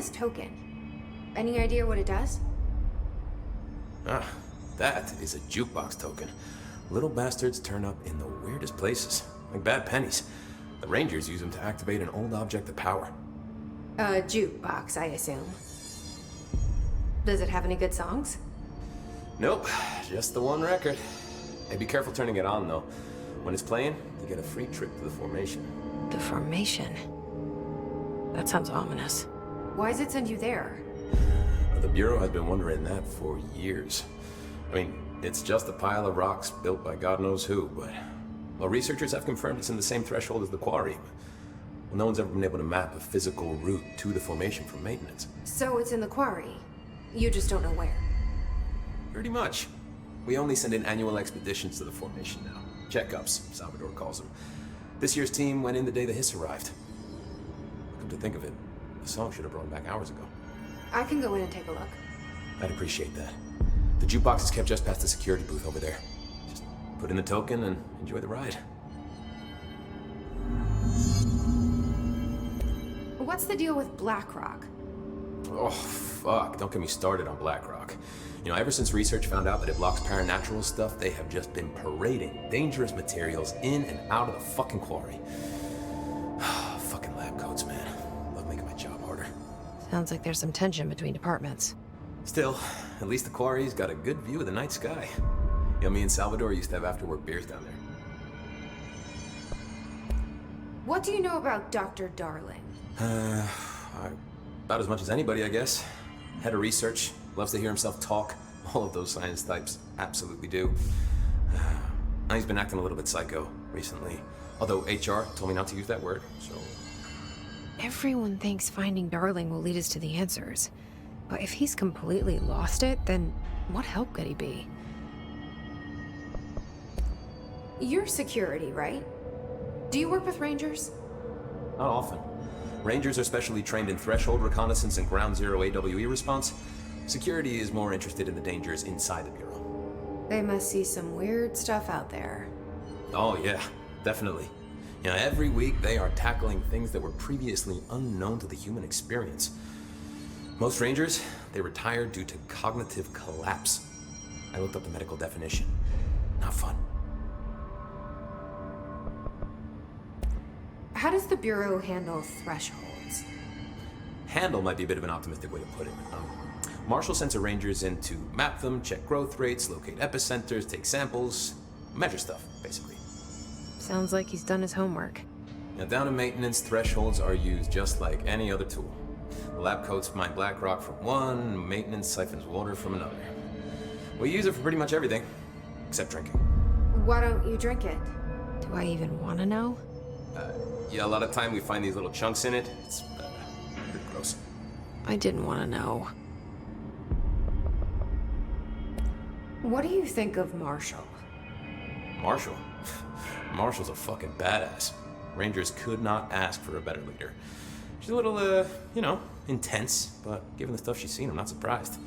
this token? Any idea what it does? Ah, that is a jukebox token. Little bastards turn up in the weirdest places, like bad pennies. The Rangers use them to activate an old object of power. A jukebox, I assume. Does it have any good songs? Nope, just the one record. Hey, be careful turning it on, though. When it's playing, you get a free trip to the formation. The formation? That sounds ominous. Why does it send you there? The Bureau has been wondering that for years. I mean, it's just a pile of rocks built by God knows who, but... Well, researchers have confirmed it's in the same threshold as the quarry. Well, no one's ever been able to map a physical route to the formation from maintenance. So it's in the quarry. You just don't know where. Pretty much. We only send in annual expeditions to the formation now. Checkups, Salvador calls them. This year's team went in the day the hiss arrived. Come to think of it, the song should have brought them back hours ago. I can go in and take a look. I'd appreciate that. The jukebox is kept just past the security booth over there. Just put in the token and enjoy the ride. What's the deal with BlackRock? Oh, fuck. Don't get me started on BlackRock. You know, ever since research found out that it blocks paranatural stuff, they have just been parading dangerous materials in and out of the fucking quarry. Fucking lab coats, man. Love making my job harder. Sounds like there's some tension between departments. Still, at least the quarry's got a good view of the night sky. You know, me and Salvador used to have after-work beers down there. What do you know about Dr. Darling? About as much as anybody, I guess. Head of research, loves to hear himself talk. All of those science types absolutely do. He's been acting a little bit psycho recently. Although HR told me not to use that word, so... Everyone thinks finding Darling will lead us to the answers. But if he's completely lost it, then what help could he be? You're security, right? Do you work with Rangers? Not often. Rangers are specially trained in threshold reconnaissance and ground zero AWE response. Security is more interested in the dangers inside the Bureau. They must see some weird stuff out there. Oh yeah, definitely. You know, every week they are tackling things that were previously unknown to the human experience. Most Rangers, they retire due to cognitive collapse. I looked up the medical definition. Not fun. How does the Bureau handle thresholds? Handle might be a bit of an optimistic way to put it. Marshall sends her Rangers in to map them, check growth rates, locate epicenters, take samples, measure stuff, basically. Sounds like he's done his homework. Now, down in maintenance, thresholds are used just like any other tool. The lab coats mine black rock from one, maintenance siphons water from another. We use it for pretty much everything, except drinking. Why don't you drink it? Do I even want to know? Yeah, a lot of time we find these little chunks in it. It's pretty gross. I didn't want to know. What do you think of Marshall? Marshall? Marshall's a fucking badass. Rangers could not ask for a better leader. She's a little, intense, but given the stuff she's seen, I'm not surprised.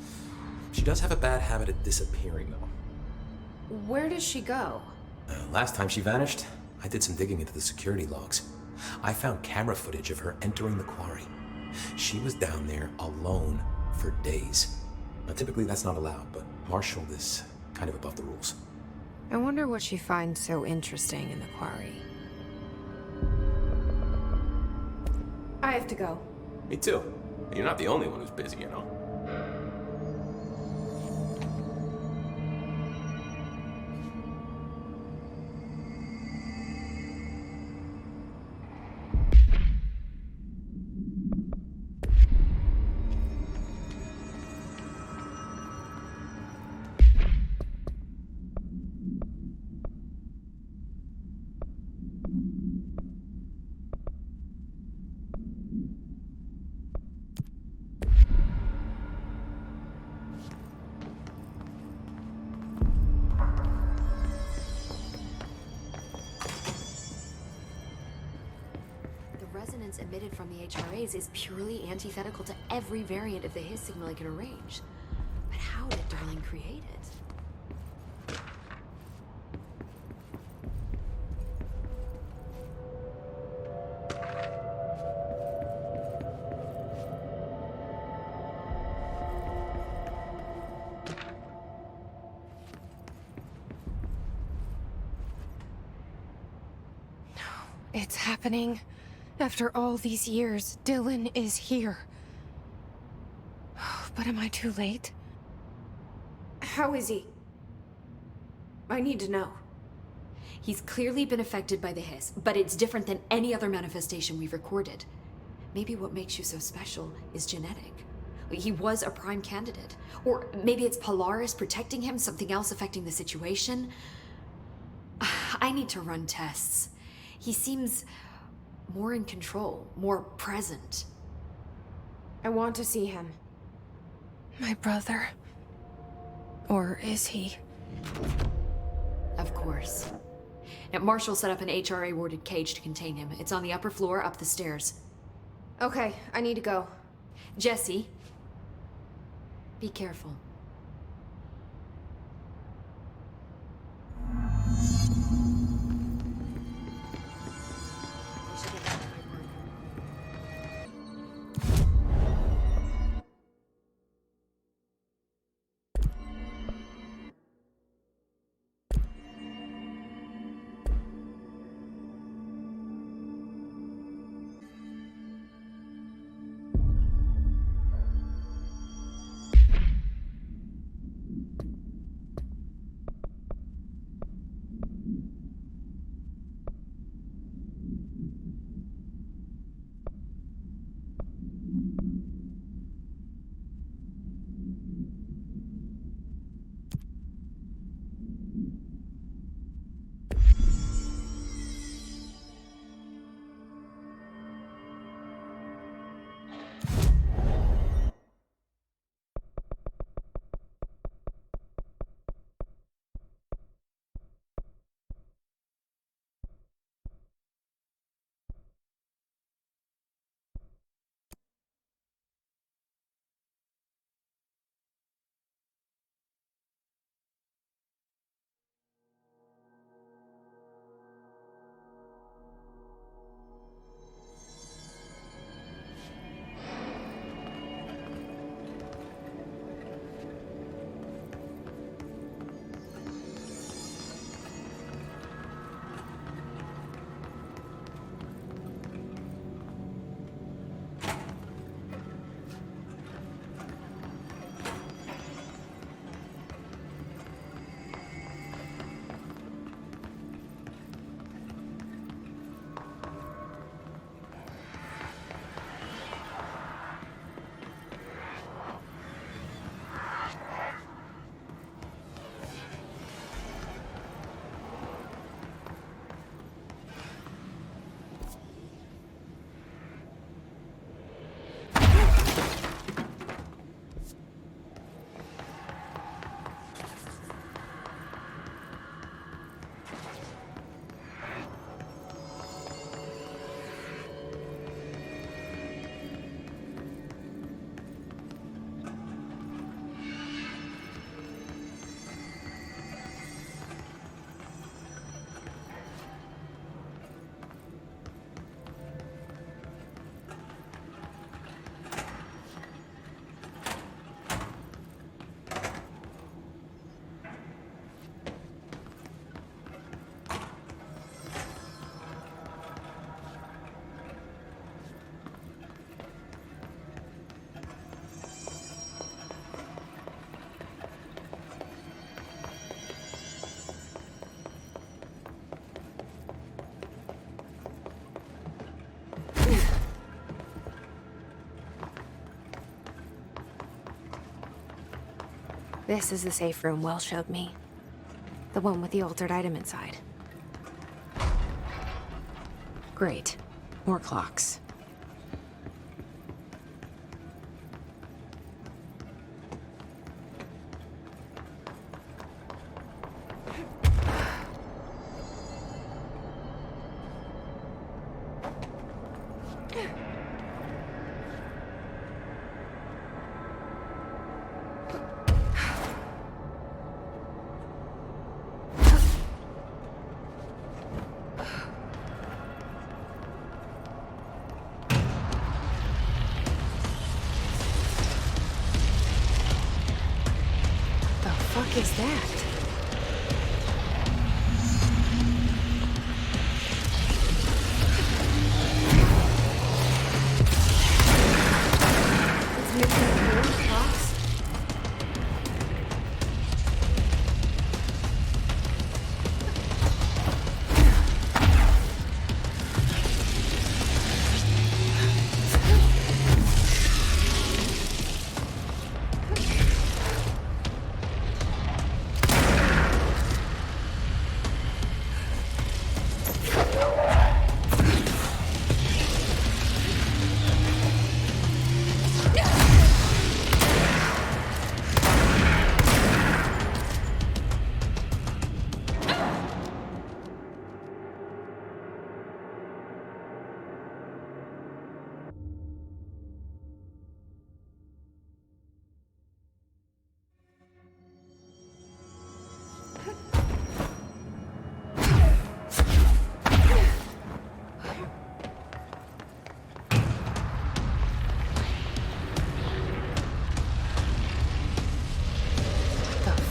She does have a bad habit of disappearing, though. Where does she go? Last time she vanished, I did some digging into the security logs. I found camera footage of her entering the quarry. She was down there alone for days. Now, typically that's not allowed, but Marshall is kind of above the rules. I wonder what she finds so interesting in the quarry. I have to go. Me too. You're not the only one who's busy, you know. Resonance emitted from the HRAs is purely antithetical to every variant of the His signal I can arrange. But how did Darling create it? It's happening. After all these years, Dylan is here. But am I too late? How is he? I need to know. He's clearly been affected by the hiss, but it's different than any other manifestation we've recorded. Maybe what makes you so special is genetic. He was a prime candidate. Or maybe it's Polaris protecting him, something else affecting the situation. I need to run tests. He seems more in control, more present. I want to see him. My brother. Or is he? Of course. Now, Marshall set up an HRA-warded cage to contain him. It's on the upper floor, up the stairs. Okay, I need to go. Jesse, be careful. This is the safe room Will showed me. The one with the altered item inside. Great. More clocks. What is that?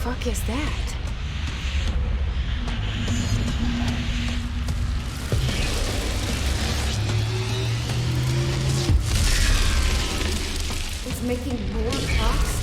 fuck is that? It's making more clocks?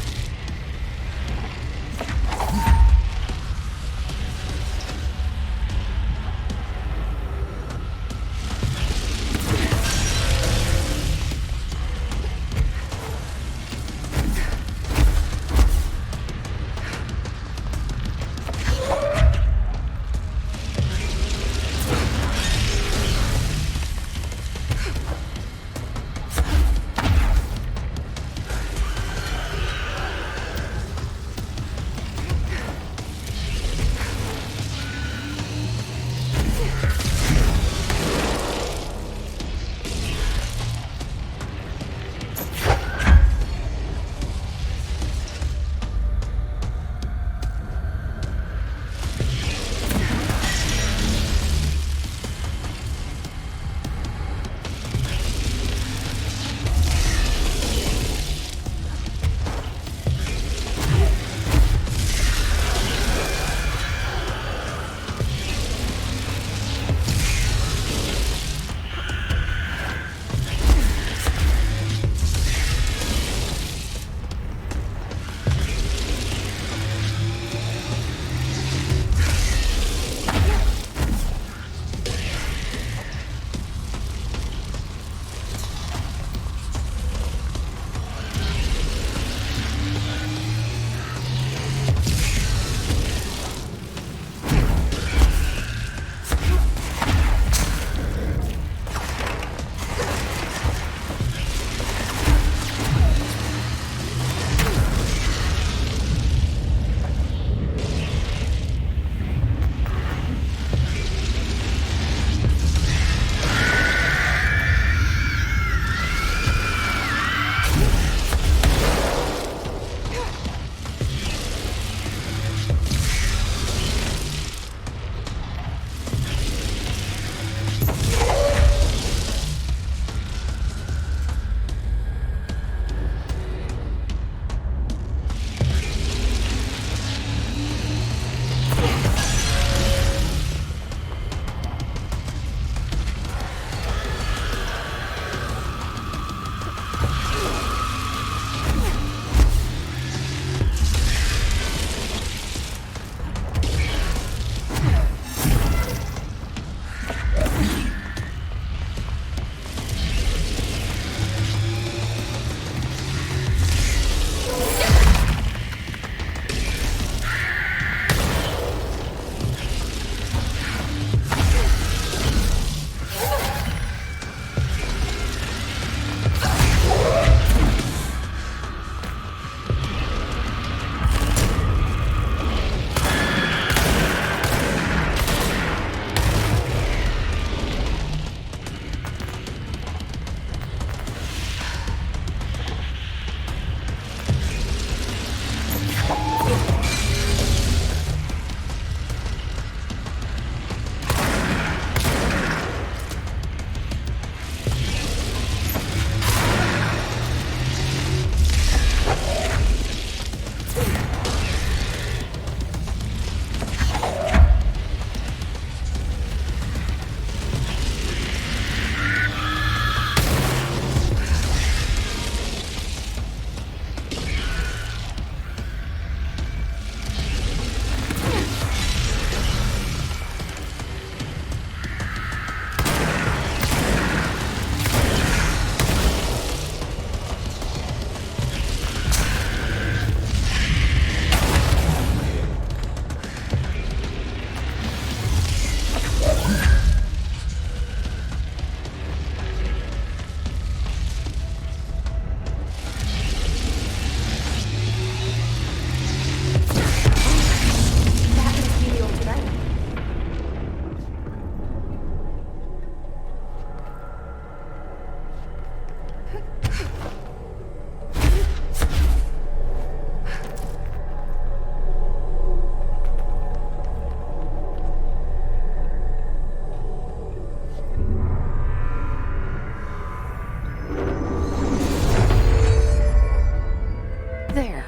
there.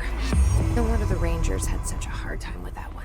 No wonder the Rangers had such a hard time with that one.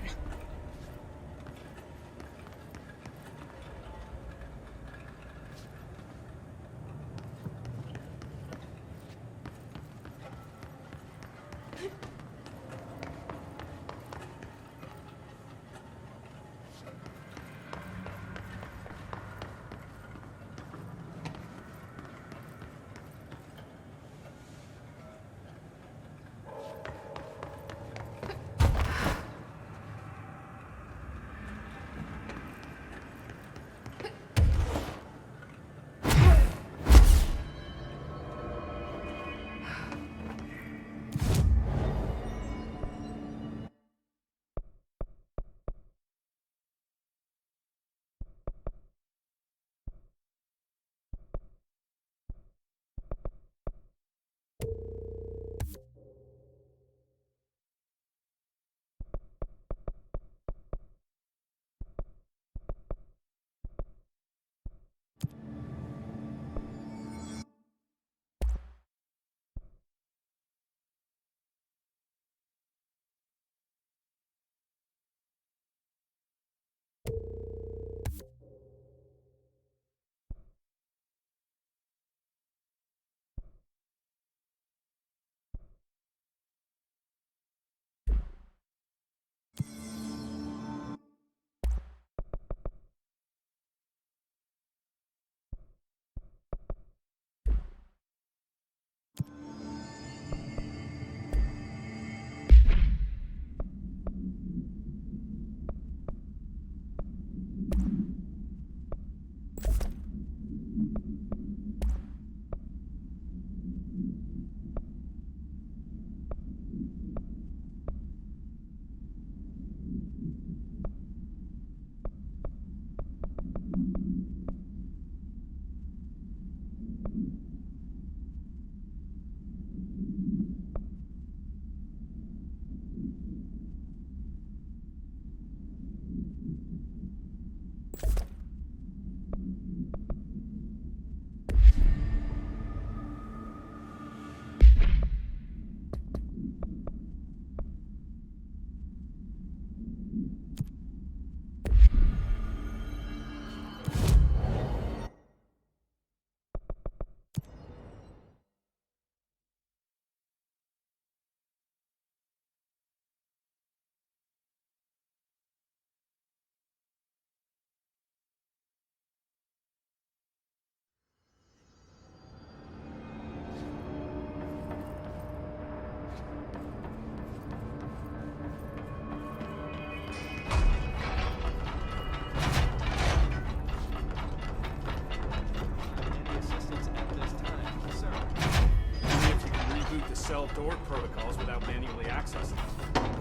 Cell door protocols without manually accessing them.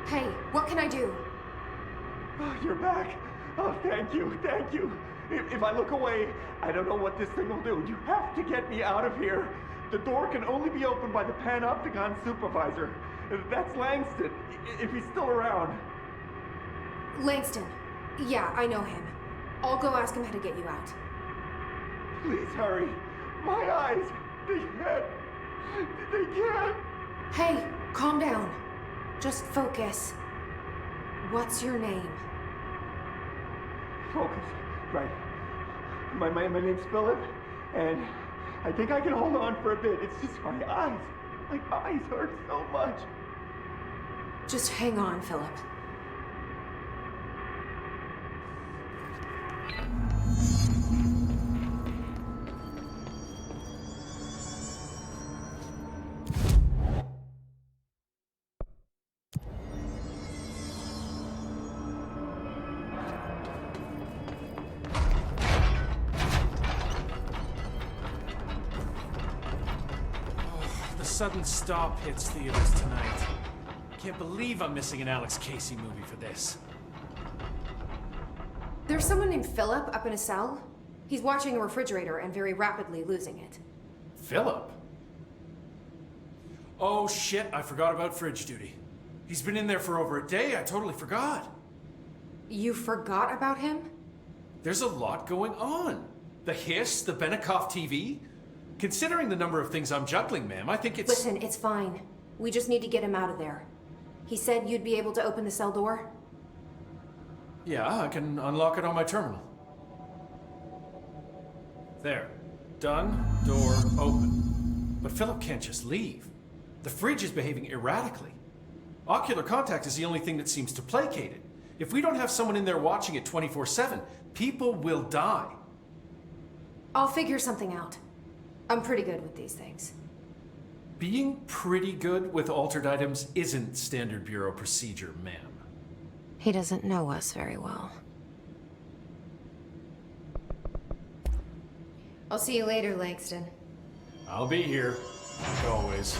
Hey, what can I do? Oh, you're back. Oh, thank you, thank you. If I look away, I don't know what this thing will do. You have to get me out of here. The door can only be opened by the Panopticon supervisor. That's Langston, if he's still around. Langston. Yeah, I know him. I'll go ask him how to get you out. Please hurry. My eyes, they can't. Hey, calm down. Just focus. What's your name? Focus. Right. My name's Philip, and I think I can hold on for a bit. It's just my eyes. My eyes hurt so much. Just hang on, Philip. Sudden stop hits theaters tonight. Can't believe I'm missing an Alex Casey movie for this. There's someone named Philip up in a cell. He's watching a refrigerator and very rapidly losing it. Philip? Oh shit, I forgot about fridge duty. He's been in there for over a day, I totally forgot. You forgot about him? There's a lot going on. The hiss, the Benikoff TV. Considering the number of things I'm juggling, ma'am, I think it's... Listen, it's fine. We just need to get him out of there. He said you'd be able to open the cell door? Yeah, I can unlock it on my terminal. There. Done. Door open. But Philip can't just leave. The fridge is behaving erratically. Ocular contact is the only thing that seems to placate it. If we don't have someone in there watching it 24/7, people will die. I'll figure something out. I'm pretty good with these things. Being pretty good with altered items isn't standard bureau procedure, ma'am. He doesn't know us very well. I'll see you later, Langston. I'll be here, like always.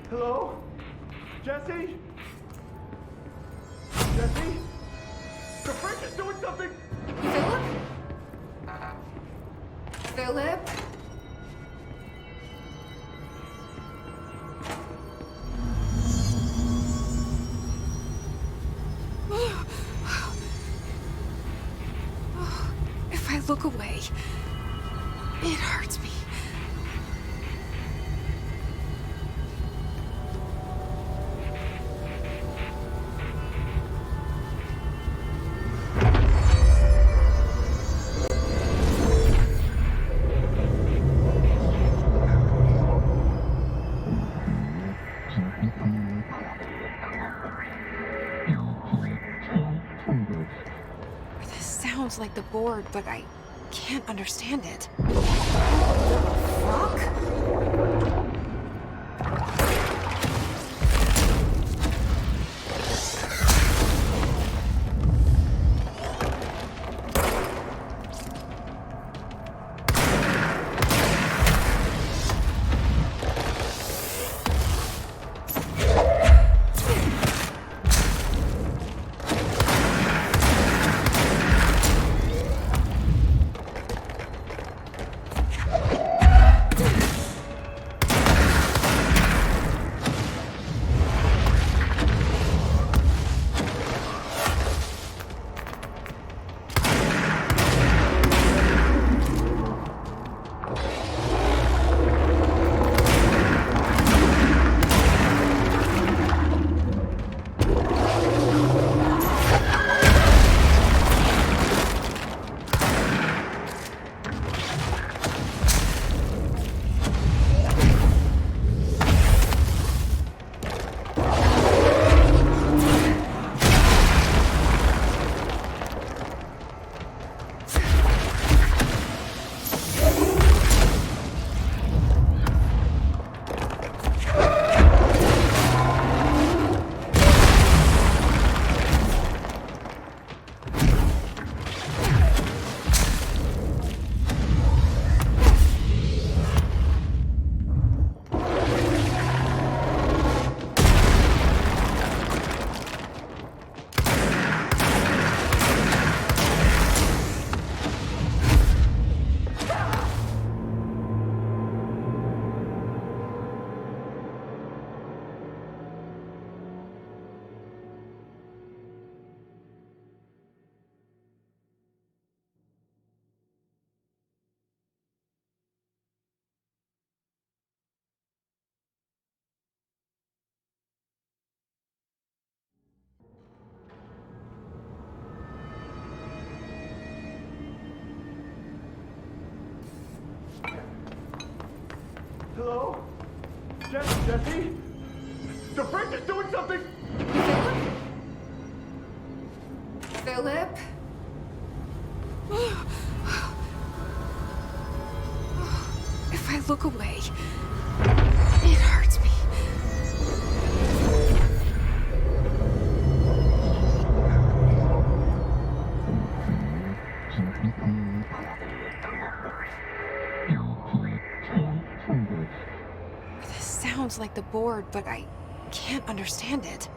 Hello? Jesse? Jesse? The fridge is doing something! Philip? Philip? If I look away, it hurts me. Sounds like the board, but I can't understand it. Fuck? Hello? Jesse? The fridge is doing something! Philip? If I look away, it hurts me. This sounds like the board, but I can't understand it.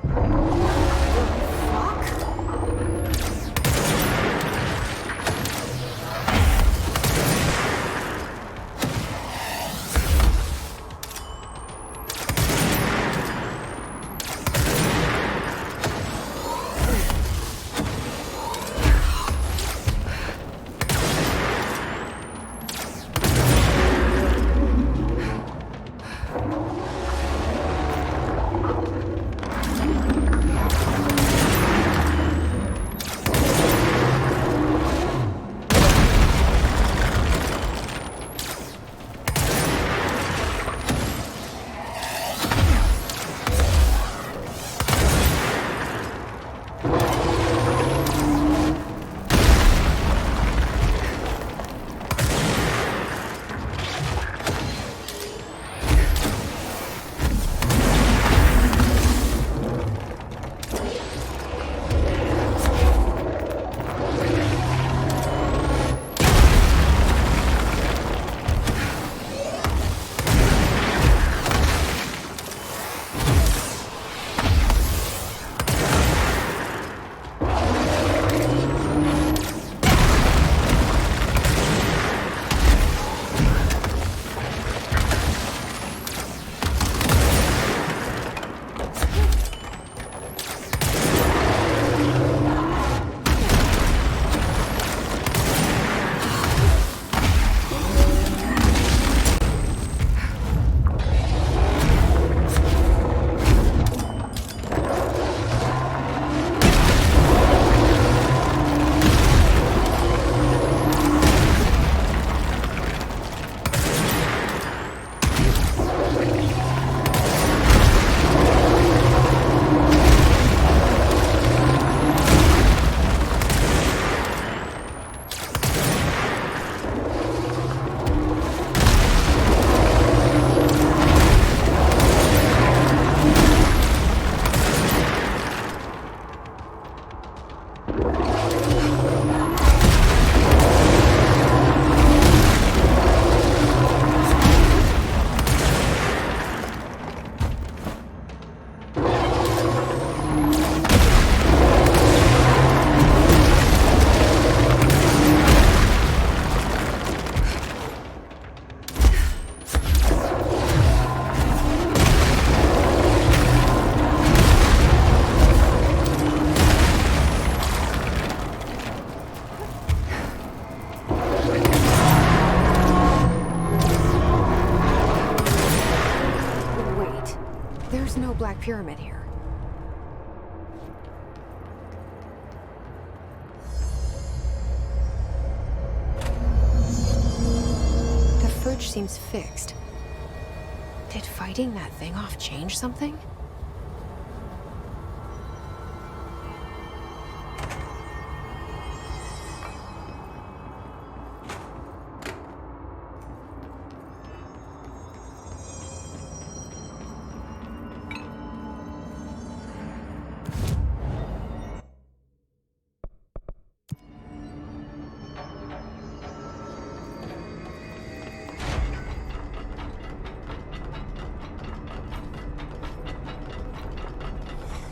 There's no Black Pyramid here. The fridge seems fixed. Did fighting that thing off change something?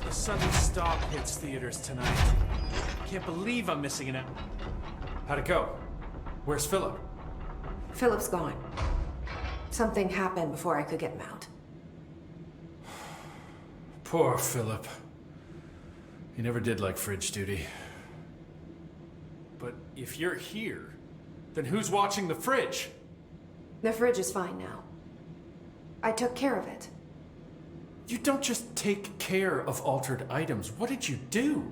Sudden Stop hits theaters tonight. Can't believe I'm missing it out. How'd it go? Where's Philip? Philip's gone. Something happened before I could get him out. Poor Philip. He never did like fridge duty. But if you're here, then who's watching the fridge? The fridge is fine now. I took care of it. You don't just take care of altered items. What did you do?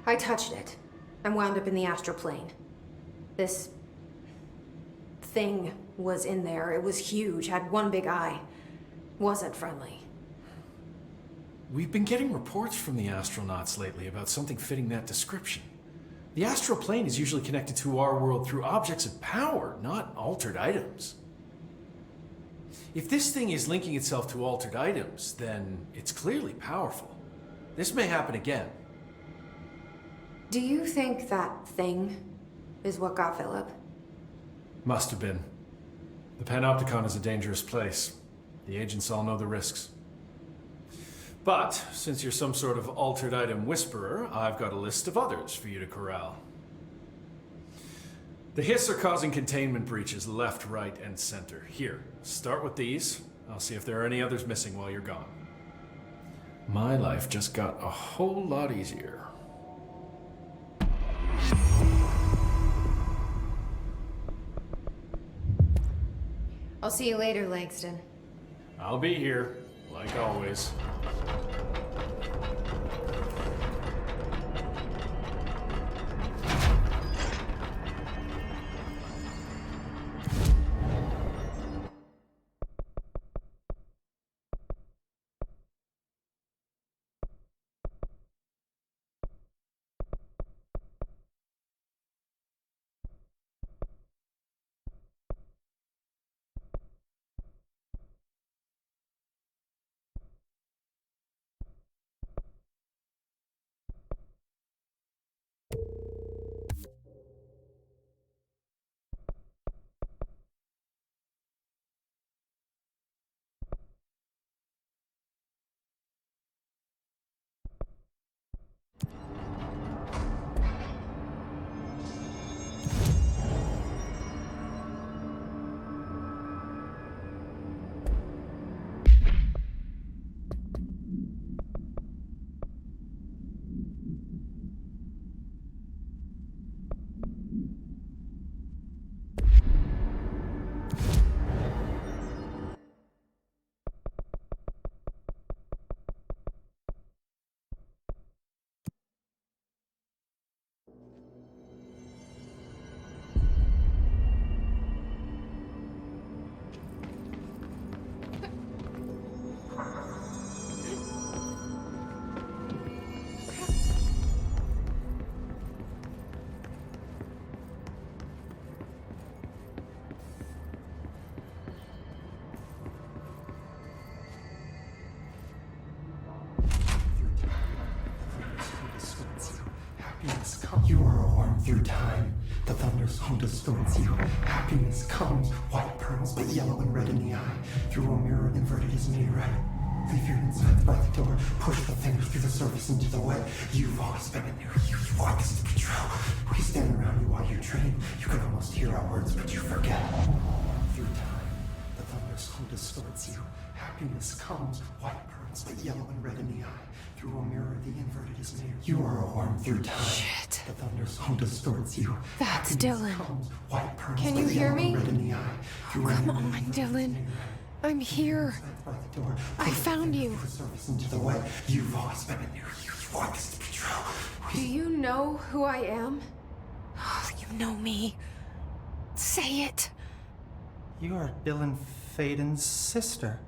I touched it and wound up in the astral plane. This thing was in there. It was huge, had one big eye. Wasn't friendly. We've been getting reports from the astronauts lately about something fitting that description. The astral plane is usually connected to our world through objects of power, not altered items. If this thing is linking itself to altered items, then it's clearly powerful. This may happen again. Do you think that thing is what got Philip? Must have been. The Panopticon is a dangerous place. The agents all know the risks. But, since you're some sort of altered item whisperer, I've got a list of others for you to corral. The Hiss are causing containment breaches left, right, and center. Here, start with these. I'll see if there are any others missing while you're gone. My life just got a whole lot easier. I'll see you later, Langston. I'll be here, like always. You are a worm through time. The thunder's home distorts you. Happiness comes, white pearls, but yellow and red in the eye. Through a mirror inverted is made right. Leave your insides by the door. Push the fingers through the surface into the wet. You've always been in there. You walk us to control. We stand around you while you train. You can almost hear our words, but you forget. Through time, the thunder's home distorts you. Happiness comes, white pearls, but yellow and red in the eye. Through a mirror, the inverted is near. You are a worm through time. Shit. The thunder's home distorts you. That's Happiness Dylan. comes, white pearls, Can but you hear yellow and me? red in the eye. Through a Come mirror, on, the inverted is Dylan. near. I'm here. By the door. I Push the found fingers you. through the surface into the wet. You've always been in there. You want us to control. Do you know who I am? You know me. Say it. You are Dylan Faden's sister.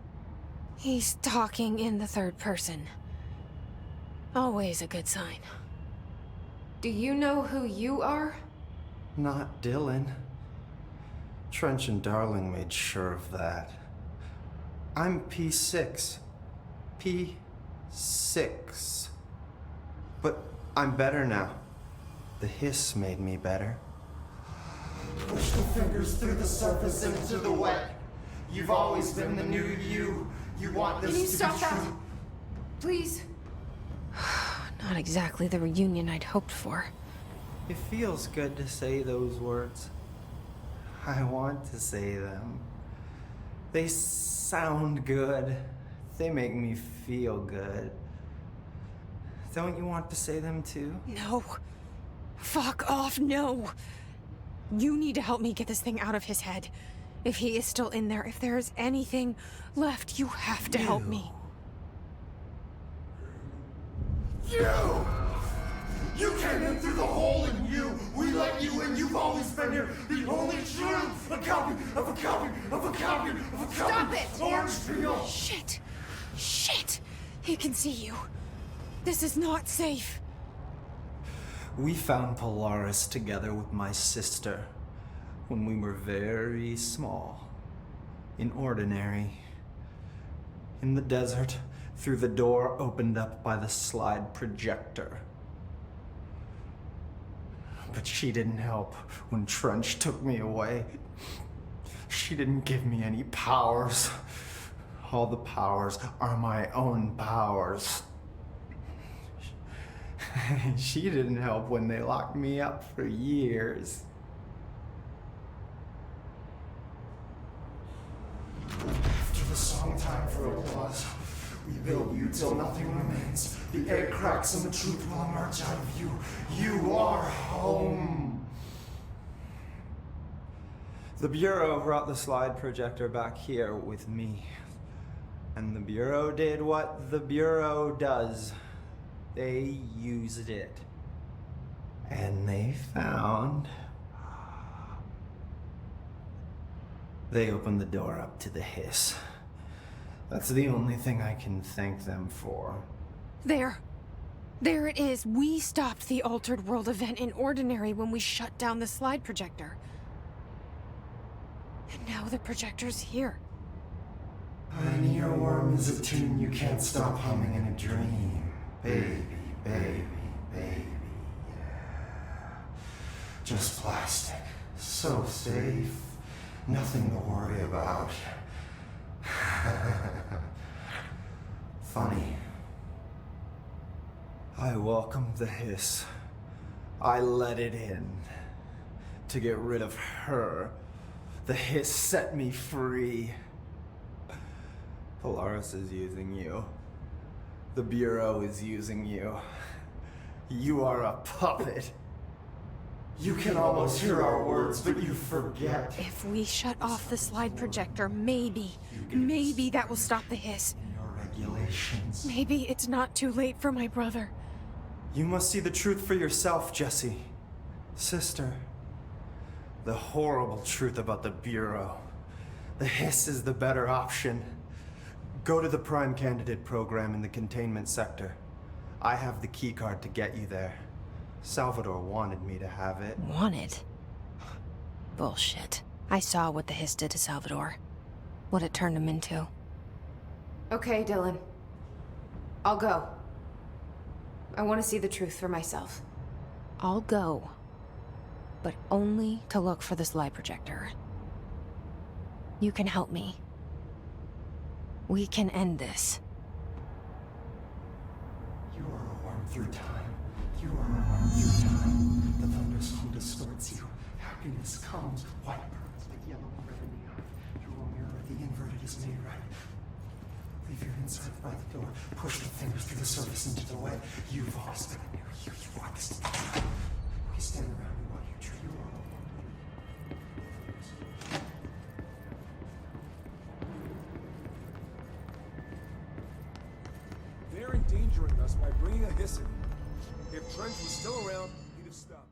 He's talking in the third person. Always a good sign. Do you know who you are? Not Dylan. Trench and Darling made sure of that. I'm P6. P6. But I'm better now. The hiss made me better. Push the fingers through the surface into the wet. You've always been the new you. You want this Can you to stop be that? true. Please? Not exactly the reunion I'd hoped for. It feels good to say those words. I want to say them. They sound good. They make me feel good. Don't you want to say them too? No. Fuck off, no. You need to help me get this thing out of his head. If he is still in there, if there is anything left, you have to help me. You You came in through the hole in you. We let you in. You've always been here. The only truth. A copy of a copy of a copy of a copy. Stop it! Orange peel. Shit! Shit! He can see you. This is not safe. We found Polaris together with my sister when we were very small, in Ordinary, in the desert, through the door opened up by the slide projector. But she didn't help when Trench took me away. She didn't give me any powers. All the powers are my own powers. She didn't help when they locked me up for years. After the song time for applause, we build you till nothing remains. The egg cracks and the truth will emerge out of you. You are home. The Bureau brought the slide projector back here with me. And the Bureau did what the Bureau does. They used it. And they found... They opened the door up to the hiss. That's the only thing I can thank them for. There. There it is. We stopped the Altered World event in Ordinary when we shut down the slide projector. And now the projector's here. An earworm is a tune you can't stop humming in a dream. Baby, baby, baby, yeah. Just plastic. So safe. Nothing to worry about. Funny. I welcomed the hiss. I let it in. To get rid of her. The hiss set me free. Polaris is using you. The Bureau is using you. You are a puppet. You can almost hear our words, but you forget. If we shut off the slide projector, maybe that will stop the hiss. Your regulations. Maybe it's not too late for my brother. You must see the truth for yourself, Jesse. Sister. The horrible truth about the Bureau. The hiss is the better option. Go to the Prime Candidate program in the containment sector. I have the keycard to get you there. Salvador wanted me to have it. Wanted? Bullshit. I saw what the hiss did to Salvador. What it turned him into. Okay, Dylan. I'll go. I want to see the truth for myself. I'll go. But only to look for the slide projector. You can help me. We can end this. You are a worm through time. You are a worm through time. The thunderstorm distorts you. Happiness comes. White burns, but yellow and red in the eye. Through a mirror, the inverted is made right. Leave your inside by the door. Push the fingers through the surface into the way. You've always been near you. You are this. We stand around you while you treat your own. They're endangering us by bringing a hiss in. If Trench was still around, he'd have stopped.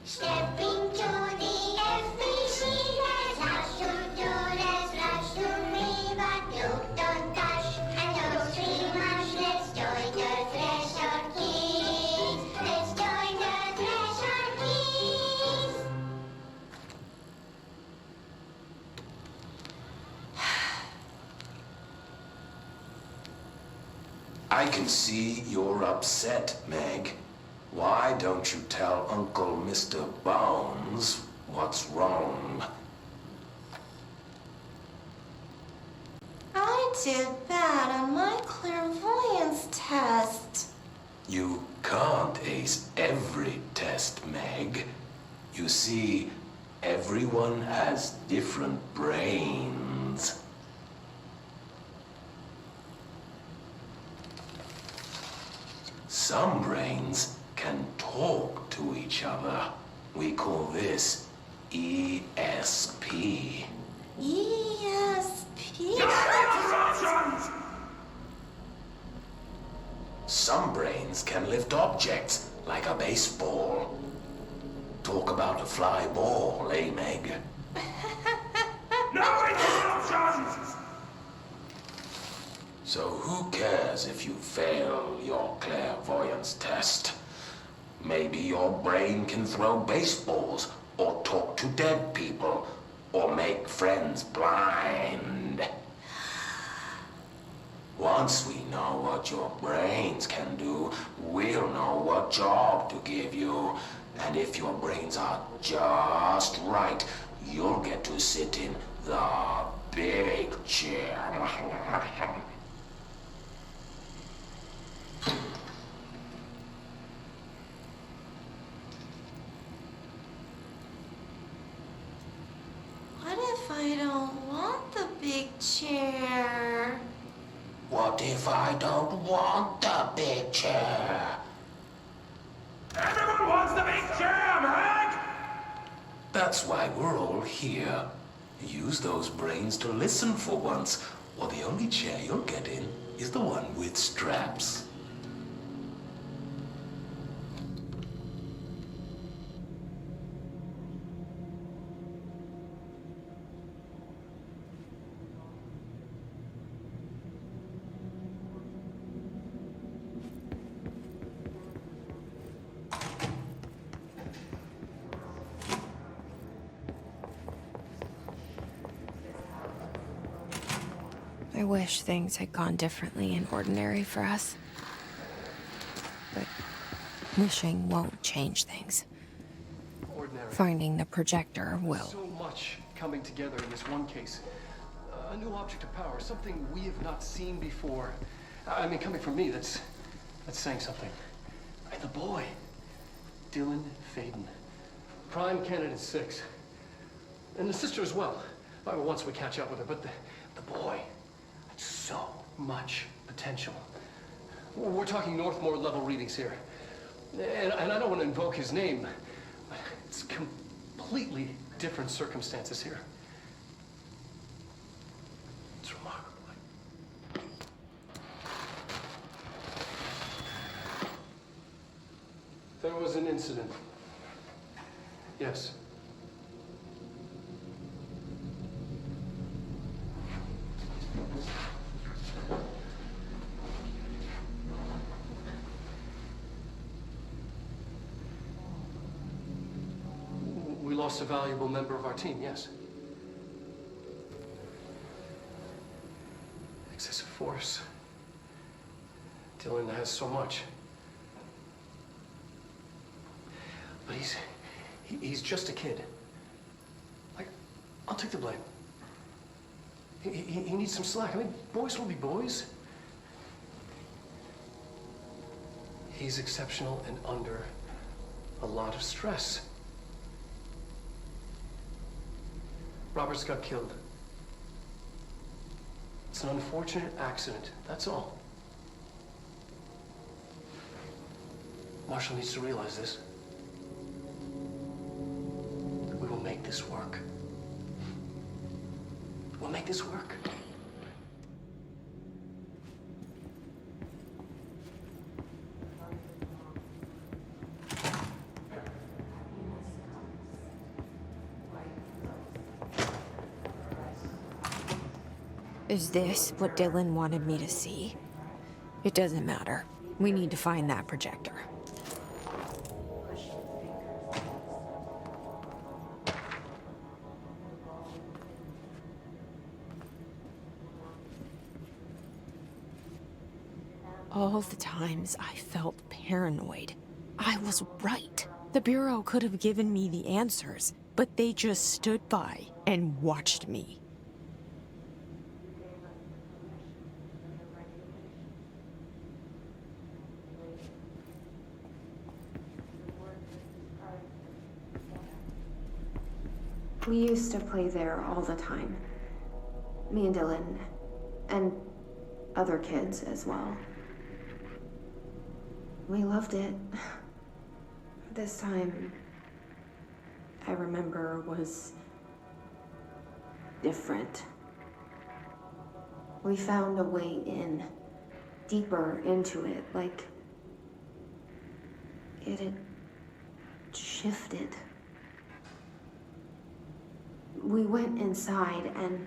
Stepping to the FBC, there's lots to do, there's lots to read, but look, don't touch, and don't scream much. Let's join the Thresher Kids. Let's join the Thresher Kids. I can see you're upset, Meg. Why don't you tell Uncle Mr. Bones what's wrong? I did bad on my clairvoyance test. You can't ace every test, Meg. You see, everyone has different brains. Some brains can talk to each other. We call this ESP. ESP? Some brains can lift objects like a baseball. Talk about a fly ball, eh, Meg? No interruptions! So who cares if you fail your clairvoyance test? Maybe your brain can throw baseballs, or talk to dead people, or make friends blind. Once we know what your brains can do, we'll know what job to give you. And if your brains are just right, you'll get to sit in the big chair. What if I don't want the big chair? What if I don't want the big chair? Everyone wants the big chair, Meg! That's why we're all here. Use those brains to listen for once, or the only chair you'll get in is the one with straps. I wish things had gone differently in Ordinary for us. But wishing won't change things. Ordinary. Finding the projector will. So much coming together in this one case. A new object of power, something we have not seen before. I mean, coming from me, that's saying something. And the boy, Dylan Faden, prime candidate 6, and the sister as well. Once we catch up with her, but the boy, so much potential. We're talking Northmore level readings here, and I don't want to invoke his name. But it's completely different circumstances here. It's remarkable. There was an incident. Yes. lost a valuable member of our team, yes. Excessive force. Dylan has so much. But he's just a kid. Like, I'll take the blame. He needs some slack. I mean, boys will be boys. He's exceptional and under a lot of stress. Roberts got killed. It's an unfortunate accident, that's all. Marshall needs to realize this. We will make this work. We'll make this work. Is this what Dylan wanted me to see? It doesn't matter. We need to find that projector. All the times I felt paranoid, I was right. The Bureau could have given me the answers, but they just stood by and watched me. We used to play there all the time. Me and Dylan, and other kids as well. We loved it. This time, I remember, was different. We found a way in, deeper into it, like it had shifted. We went inside, and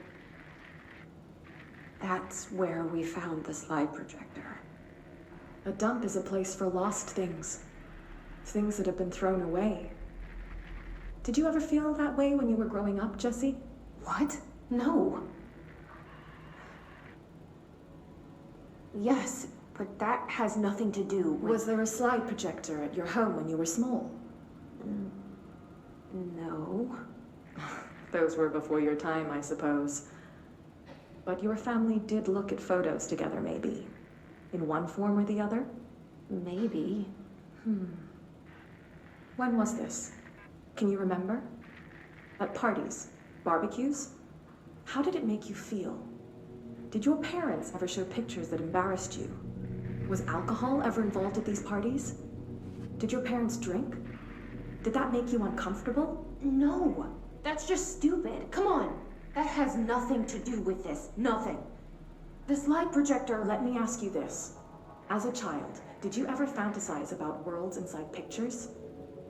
that's where we found the slide projector. A dump is a place for lost things. Things that have been thrown away. Did you ever feel that way when you were growing up, Jesse? What? No. Yes, but that has nothing to do with... Was there a slide projector at your home when you were small? No. Those were before your time, I suppose. But your family did look at photos together, maybe. In one form or the other? Maybe. When was this? Can you remember? At parties? Barbecues? How did it make you feel? Did your parents ever show pictures that embarrassed you? Was alcohol ever involved at these parties? Did your parents drink? Did that make you uncomfortable? No. That's just stupid. Come on. That has nothing to do with this. Nothing. The slide projector, let me ask you this. As a child, did you ever fantasize about worlds inside pictures?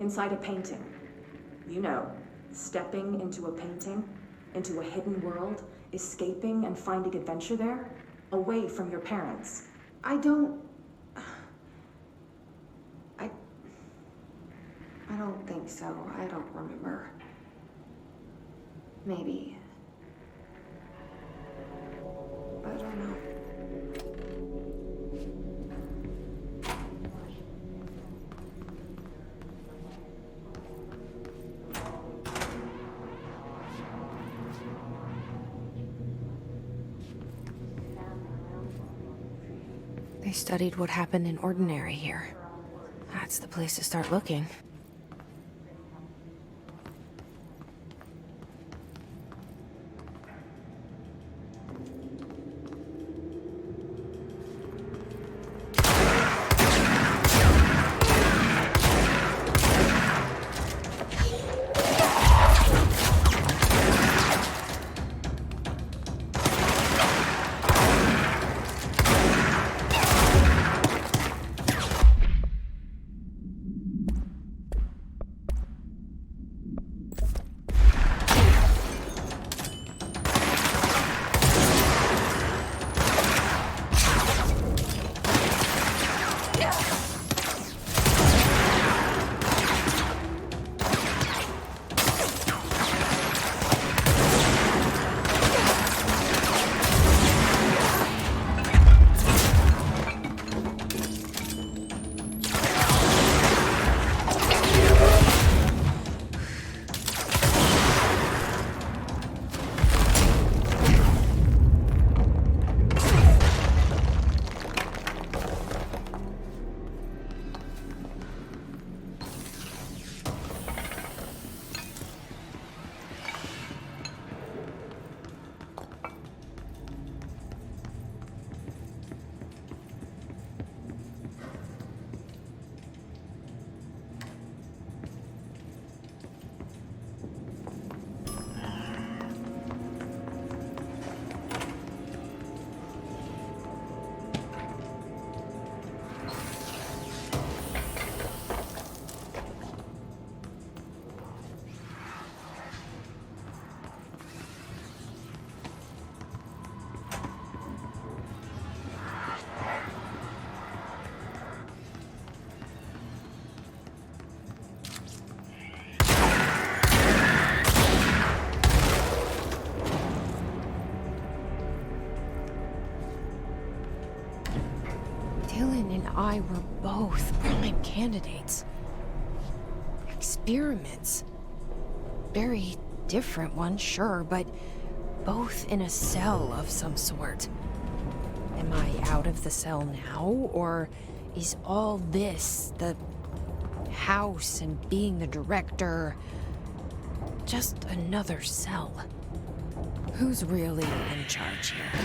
Inside a painting? You know, stepping into a painting, into a hidden world, escaping and finding adventure there, away from your parents. I don't think so. I don't remember. Maybe. But I don't know. They studied what happened in Ordinary here. That's the place to start looking. Dylan and I were both prime candidates. Experiments. Very different ones, sure, but both in a cell of some sort. Am I out of the cell now, or is all this, the house and being the director, just another cell? Who's really in charge here?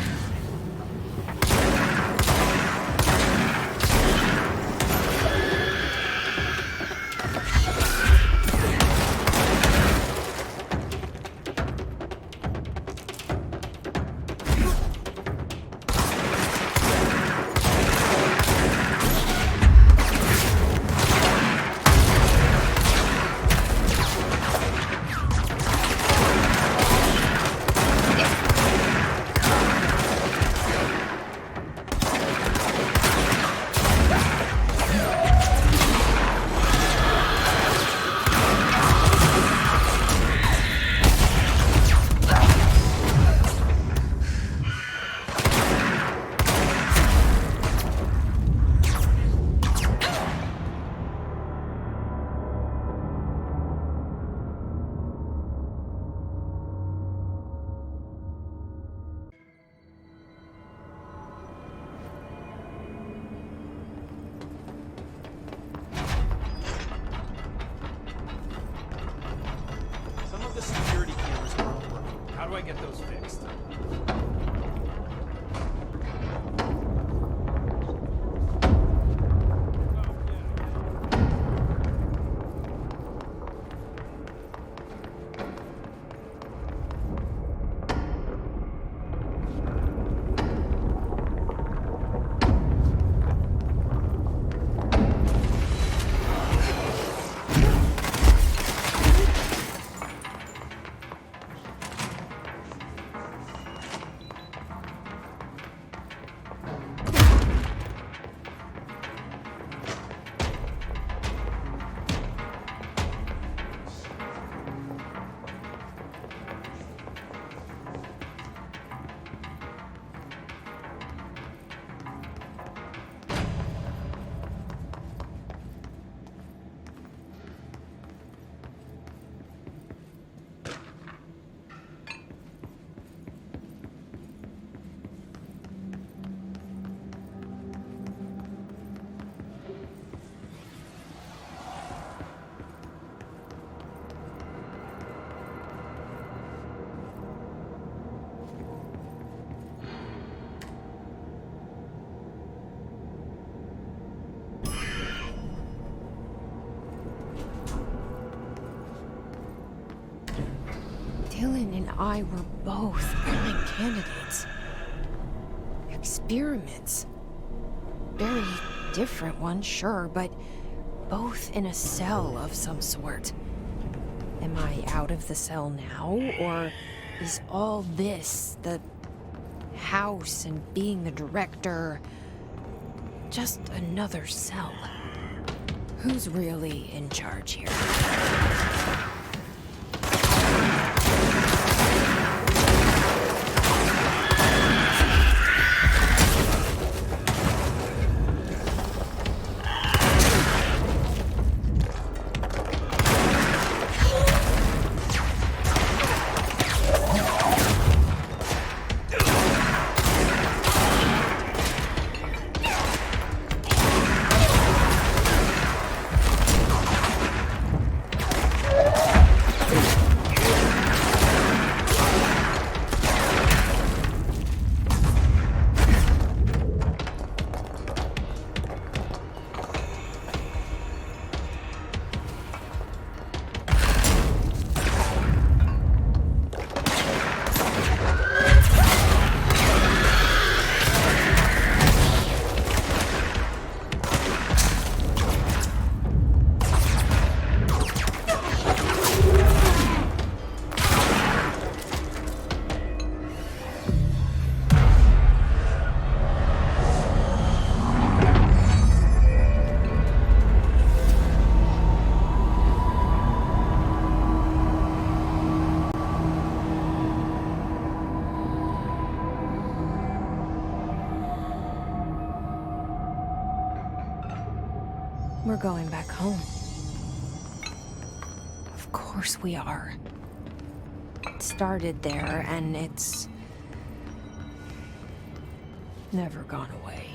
Some of the security cameras aren't working. How do I get those fixed? Dylan and I were both prime candidates. Experiments. Very different ones, sure, but both in a cell of some sort. Am I out of the cell now, or is all this, the house and being the director, just another cell? Who's really in charge here? We're going back home. Of course we are. It started there, and it's never gone away.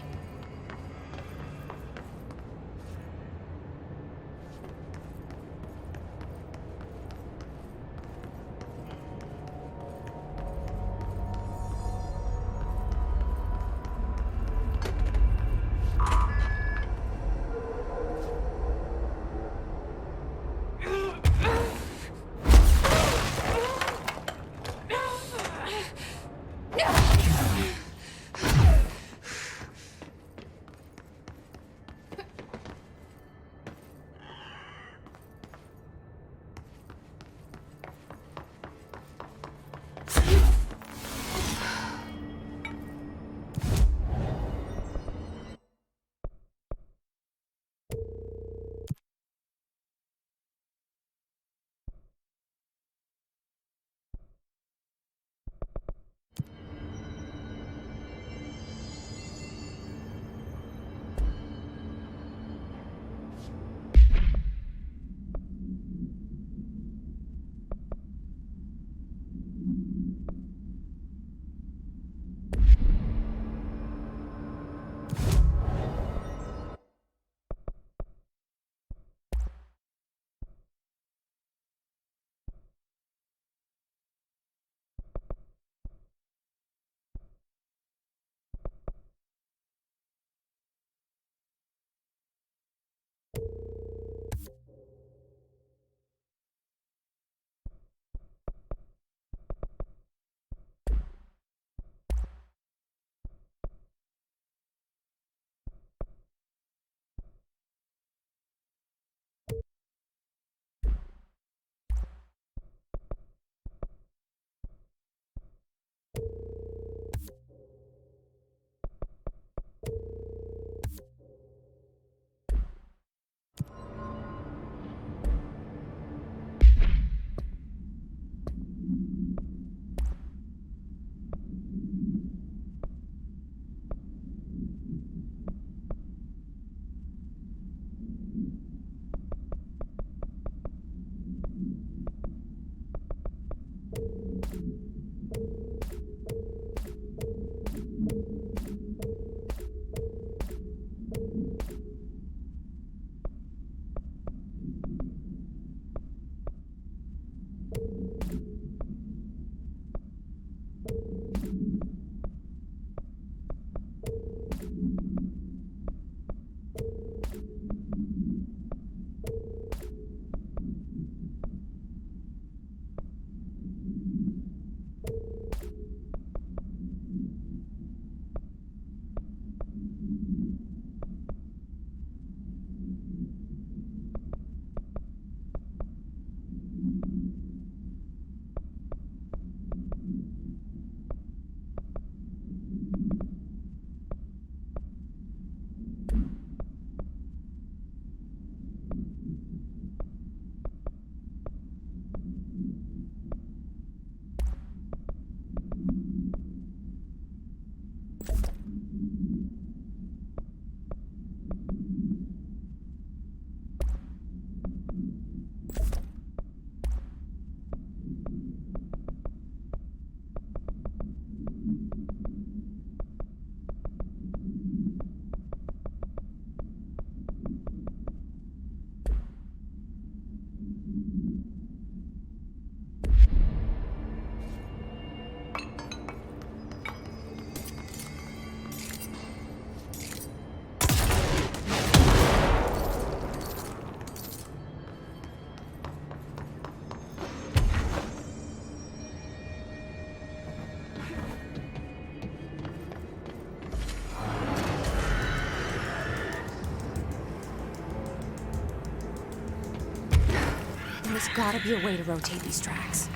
There's gotta be a way to rotate these tracks.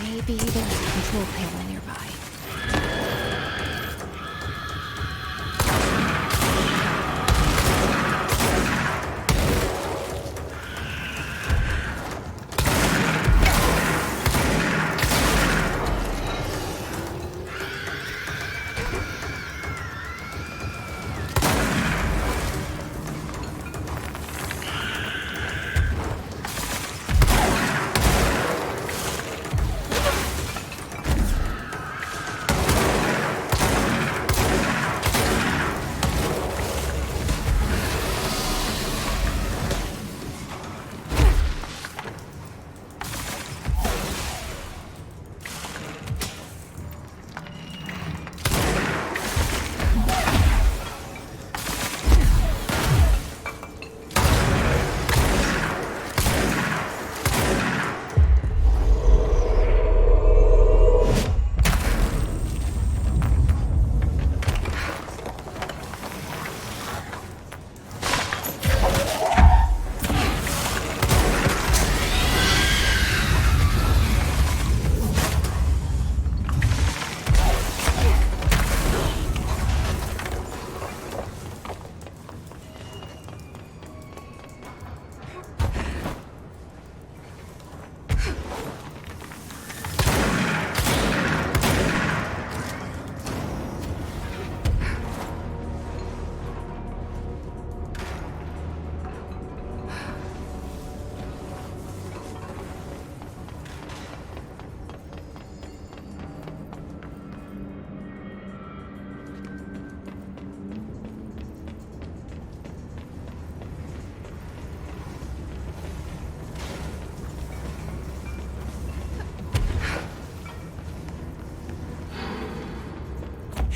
Maybe there's a control panel nearby.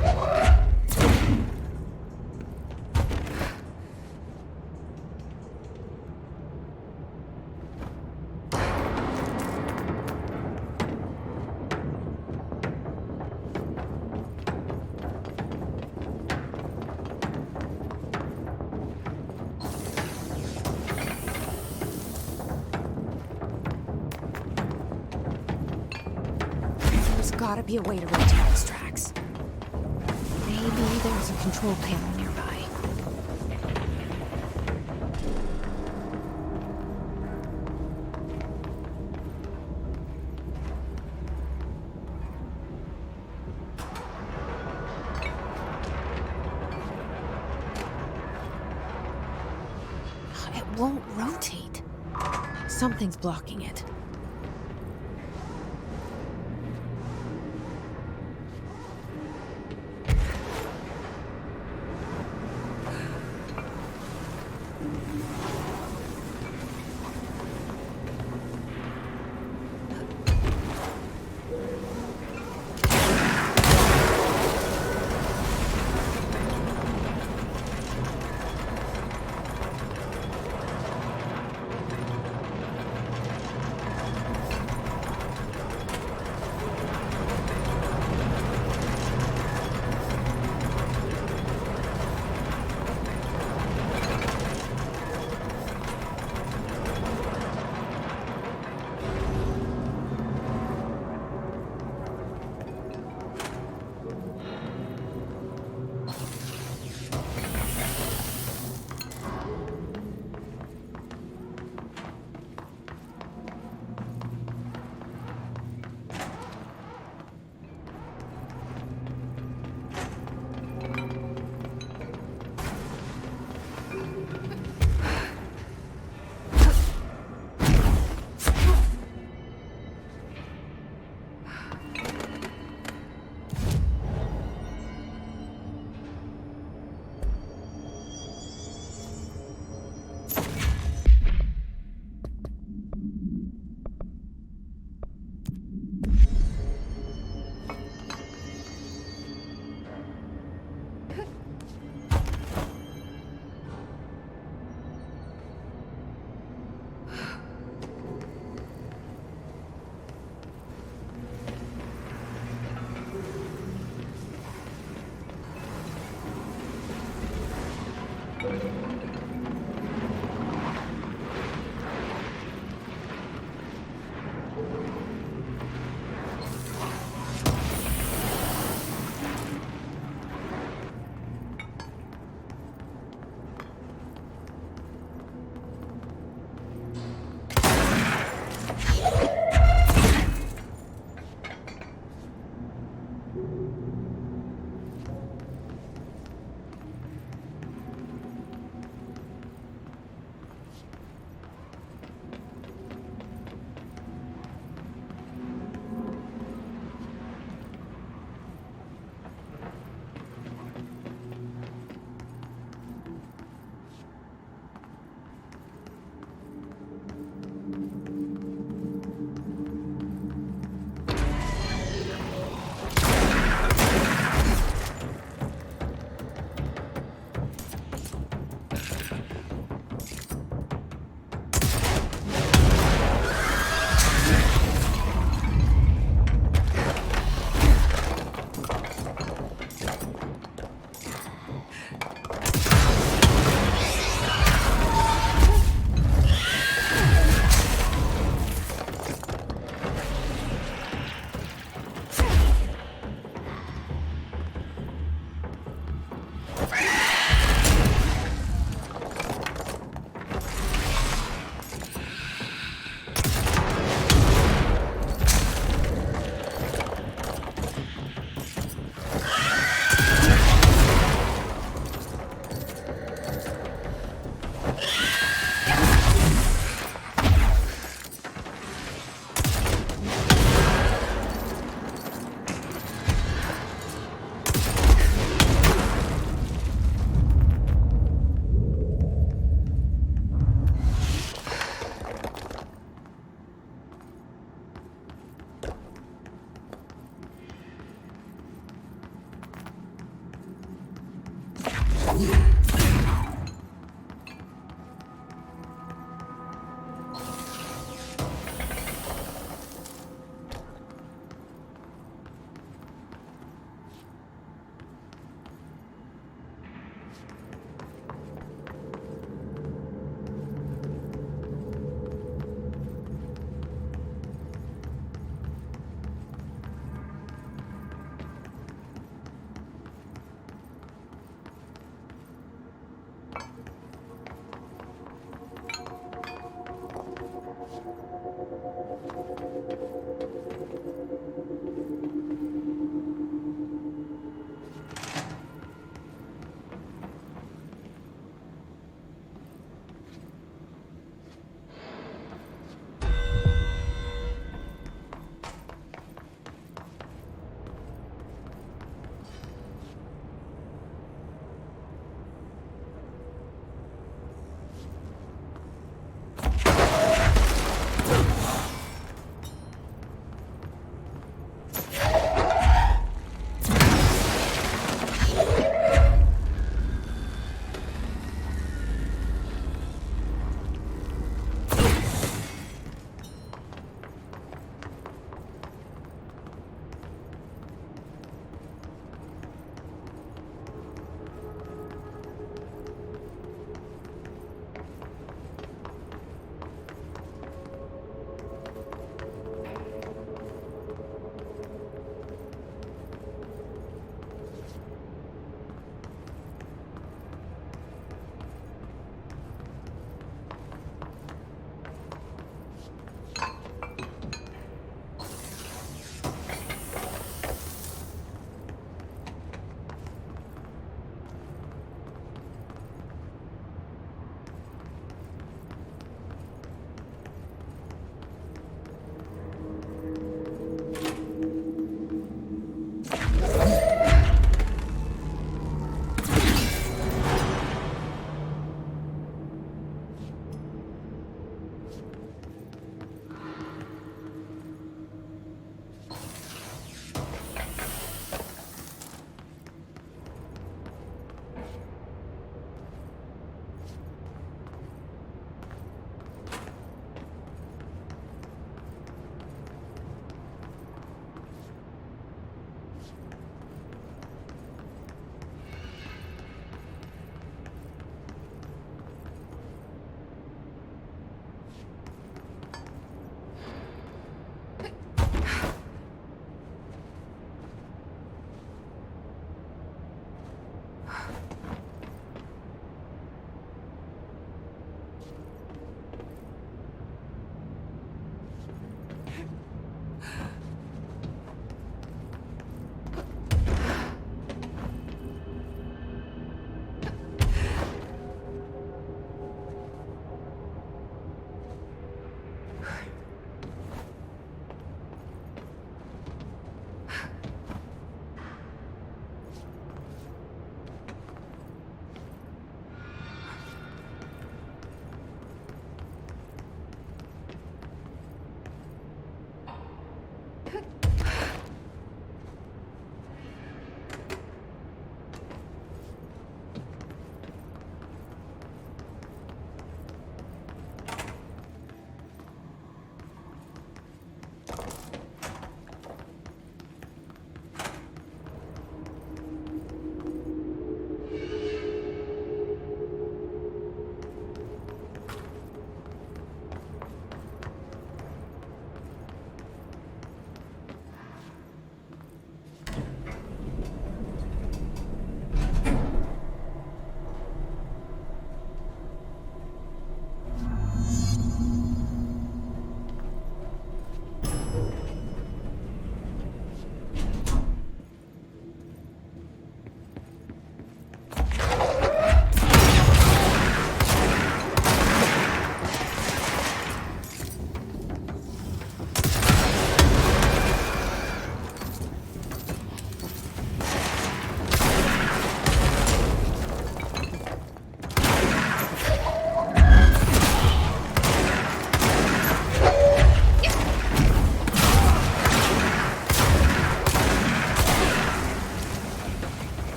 There's gotta be a way to rotate those tracks. Maybe there's a control panel nearby. It won't rotate. Something's blocking it.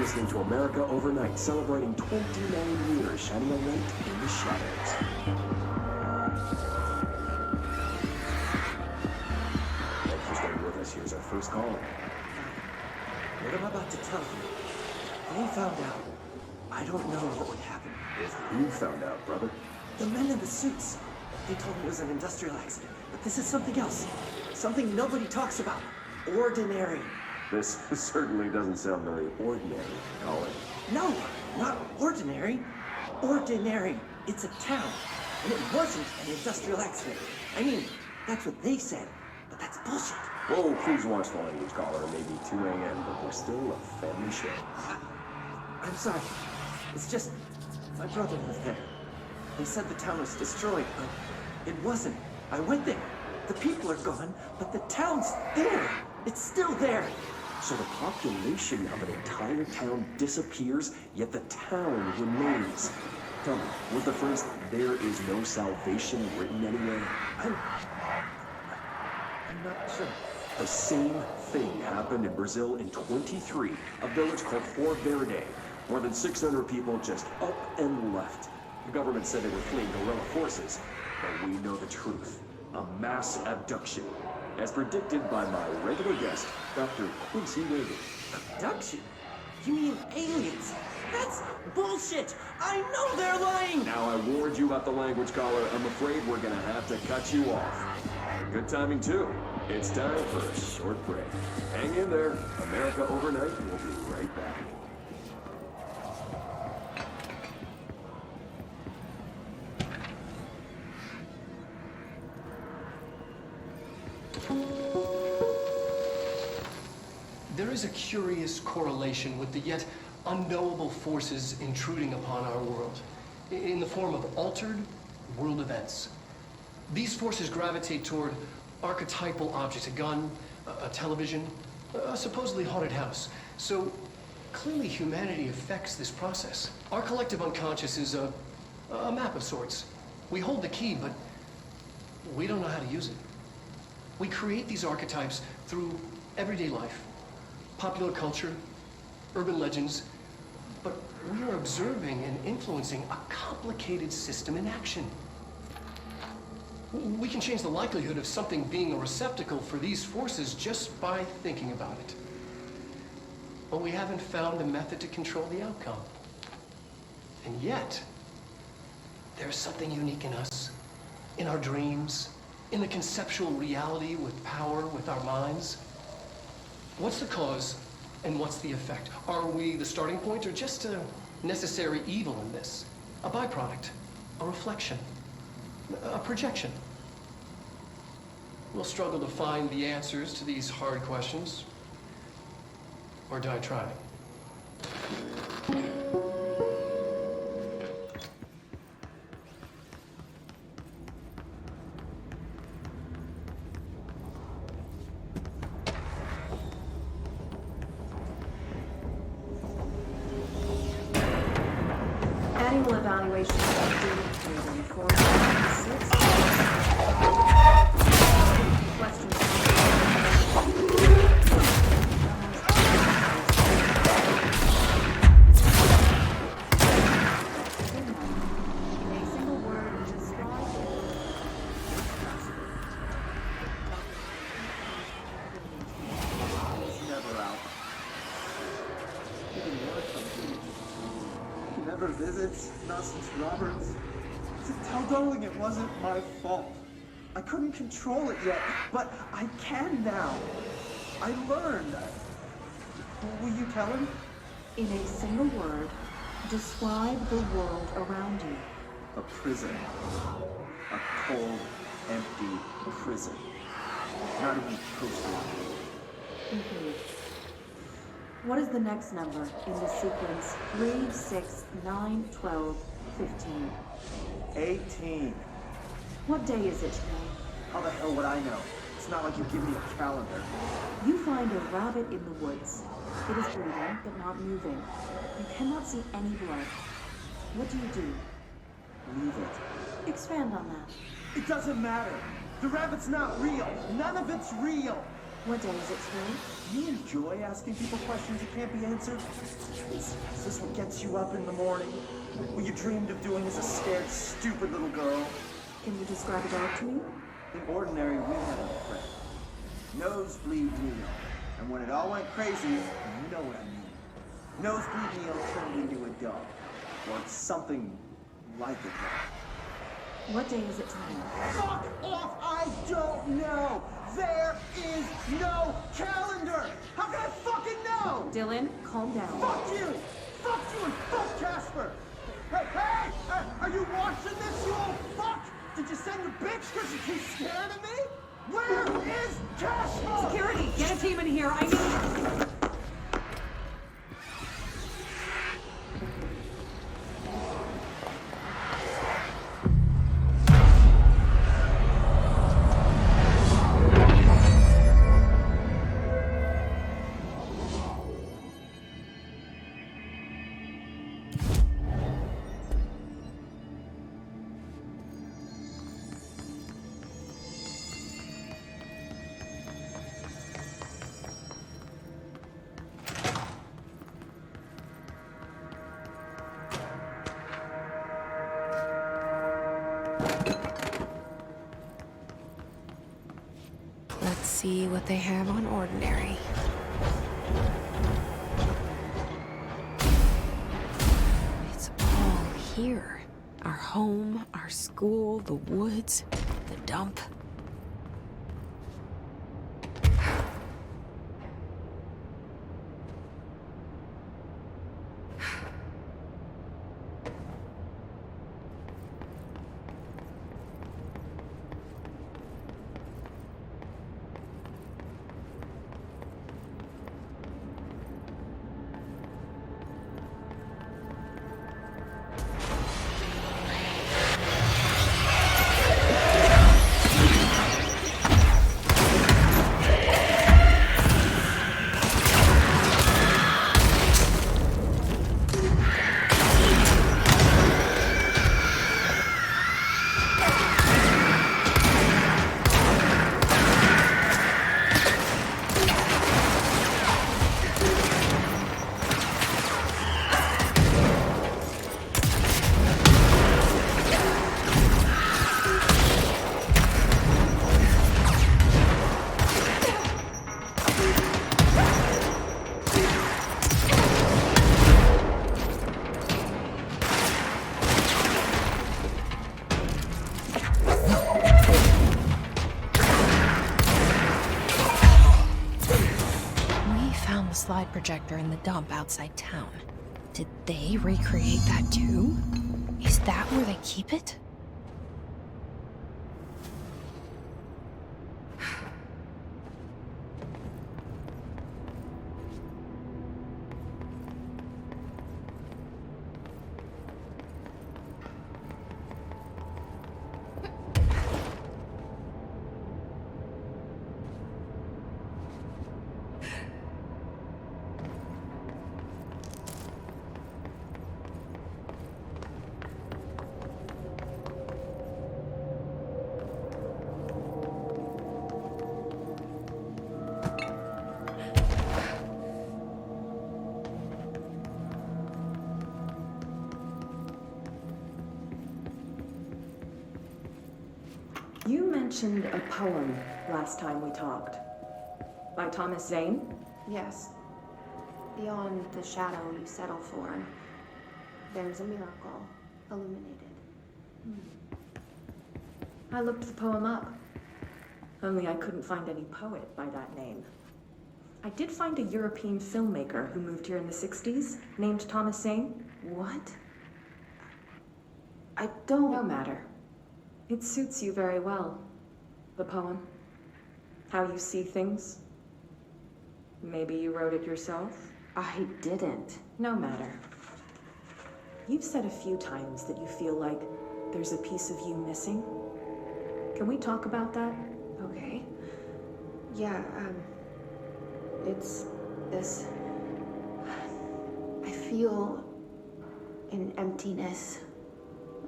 listening to America Overnight, celebrating 29 years, shining a light in the shadows. Thanks for staying with us. Here's our first caller. What I'm about to tell you, they found out. I don't know what would happen. Who found out, brother? The men in the suits. They told me it was an industrial accident, but this is something else. Something nobody talks about. Ordinary. This certainly doesn't sound very ordinary, Colin. No, not ordinary. Ordinary. It's a town. And it wasn't an industrial accident. I mean, that's what they said, but that's bullshit. Whoa, please watch the language, caller. It may be 2 a.m., but we're still a family show. I'm sorry. It's just, my brother was there. They said the town was destroyed, but it wasn't. I went there. The people are gone, but the town's there. It's still there. So the population of an entire town disappears, yet the town remains. Tell me, was the phrase, "there is no salvation," written anywhere? I'm not sure. The same thing happened in Brazil in 23, a village called Fort Verde. More than 600 people just up and left. The government said they were fleeing guerrilla forces, but we know the truth. A mass abduction, as predicted by my regular guest, Dr. Quincy Reagan. Abduction? You mean aliens? That's bullshit! I know they're lying! Now I warned you about the language, caller. I'm afraid we're gonna have to cut you off. Good timing, too. It's time for a short break. Hang in there. America Overnight will be right back. There is a curious correlation with the yet unknowable forces intruding upon our world in the form of altered world events. These forces gravitate toward archetypal objects, a gun, a television, a supposedly haunted house. So clearly humanity affects this process. Our collective unconscious is a map of sorts. We hold the key, but we don't know how to use it. We create these archetypes through everyday life, popular culture, urban legends, but we are observing and influencing a complicated system in action. We can change the likelihood of something being a receptacle for these forces just by thinking about it. But we haven't found a method to control the outcome. And yet, there's something unique in us, in our dreams, in the conceptual reality with power with our minds. What's the cause and what's the effect? Are we the starting point or just a necessary evil in this? A byproduct, a reflection, a projection? We'll struggle to find the answers to these hard questions, or die trying. Annual evaluation of data training for 6. Questions. A single word describe He's never out. He didn't want to come to me. He never visits, not since Roberts. Tell Darling it wasn't my fault. I couldn't control it yet, but I can now. I learned. Will you tell him? in a single word, describe the world around you. A prison. A cold, empty prison. Not even coastal. What is the next number in the sequence 3, 6, 9, 12, 15? 18. What day is it today? How the hell would I know? It's not like you give me a calendar. You find a rabbit in the woods. It is breathing, but not moving. You cannot see any blood. What do? Leave it. Expand on that. It doesn't matter. The rabbit's not real. None of it's real. What day is it today? You enjoy asking people questions that can't be answered? Is this what gets you up in the morning? What you dreamed of doing as a scared, stupid little girl? Can you describe a dog to me? In ordinary, we had a friend. Nosebleed Neil. And when it all went crazy, you know what I mean. Nosebleed Neil turned into a dog. Or something like a dog. What day is it today? Fuck off! I don't know! There is no calendar! How can I fucking know? Dylan, calm down. Fuck you! Fuck you and fuck Casper! Hey, hey! Are you watching this, you old fuck? Did you send your bitch because you're too scared of me? Where is Casper? Security, get a team in here. I need... Let's see what they have on ordinary. It's all here. Our home, our school, the woods, the dump. Slide projector in the dump outside town. Did they recreate that too? Is that where they keep it? You mentioned a poem last time we talked. By Thomas Zane? Yes. Beyond the shadow you settle for, there's a miracle illuminated. I looked the poem up. Only I couldn't find any poet by that name. I did find a European filmmaker who moved here in the 60s, named Thomas Zane. What? I don't... No matter. It suits you very well. The poem. How you see things. Maybe you wrote it yourself? I didn't. No matter. You've said a few times that you feel like there's a piece of you missing. Can we talk about that? Okay. Yeah, it's this... I feel an emptiness,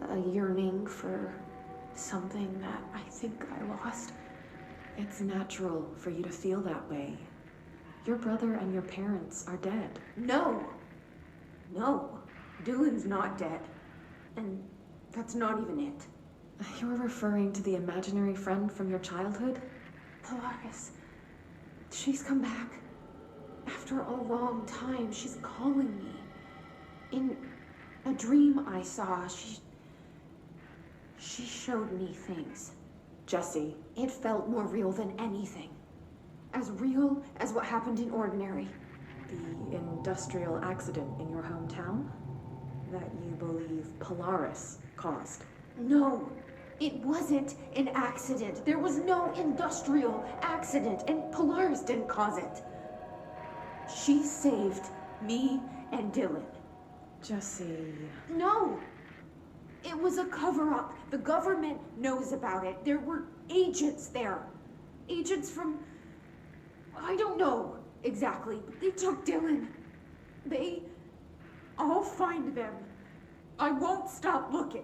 a yearning for something that I think I lost. It's natural for you to feel that way. Your brother and your parents are dead. No. No. Dylan's not dead. And that's not even it. You're referring to the imaginary friend from your childhood? Polaris. She's come back. After a long time, she's calling me. In a dream I saw, she showed me things. Jesse. It felt more real than anything. As real as what happened in Ordinary. The industrial accident in your hometown that you believe Polaris caused. No, it wasn't an accident. There was no industrial accident, and Polaris didn't cause it. She saved me and Dylan. Jesse. No! It was a cover-up. The government knows about it. There were agents there. Agents from... I don't know exactly, but they took Dylan. I'll find them. I won't stop looking.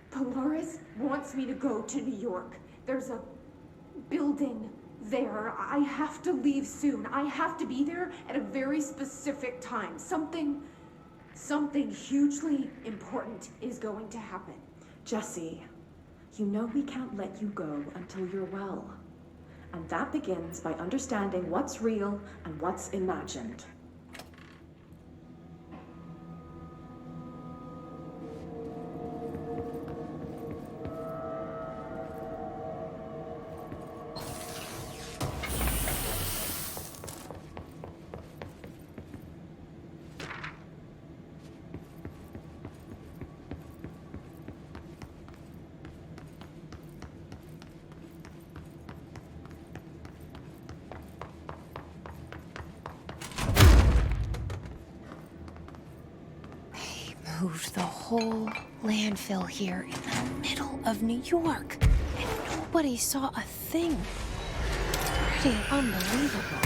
Polaris wants me to go to New York. There's a building there. I have to leave soon. I have to be there at a very specific time. Something hugely important is going to happen. Jesse, you know we can't let you go until you're well. And that begins by understanding what's real and what's imagined. Moved the whole landfill here in the middle of New York, and nobody saw a thing. Pretty unbelievable.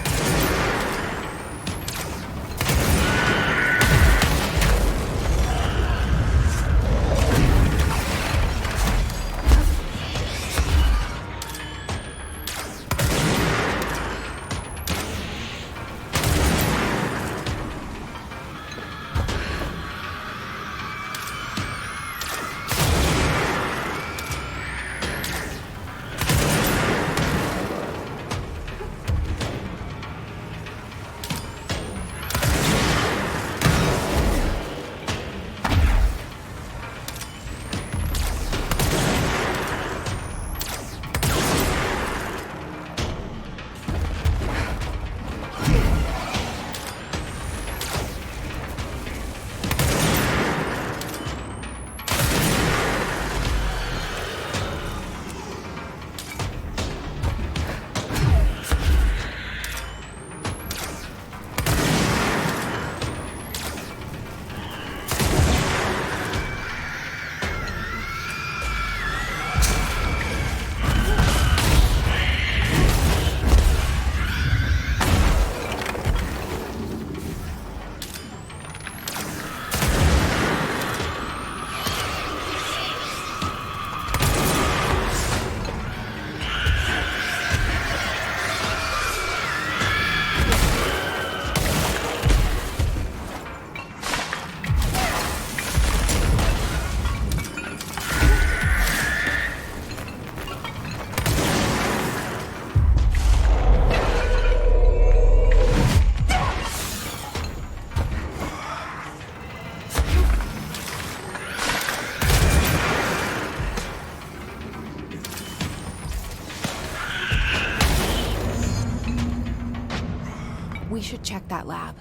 We should check that lab.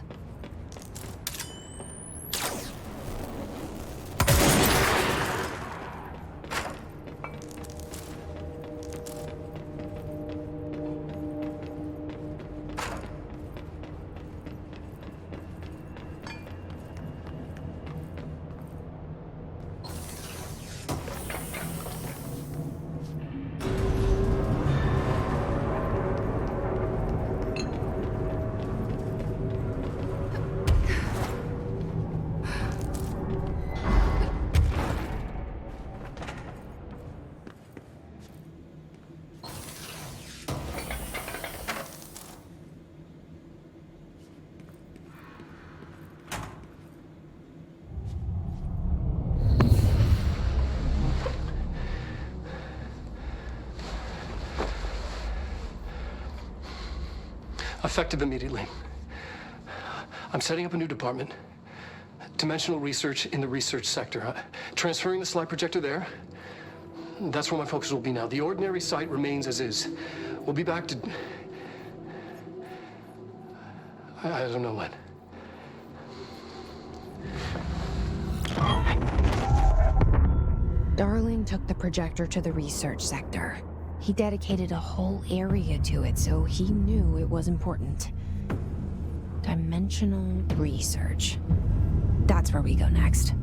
Effective immediately. I'm setting up a new department. Dimensional research in the research sector. Transferring the slide projector there. That's where my focus will be now. The ordinary site remains as is. We'll be back to... I don't know when. Darling took the projector to the research sector. He dedicated a whole area to it, so he knew it was important. Dimensional research. That's where we go next.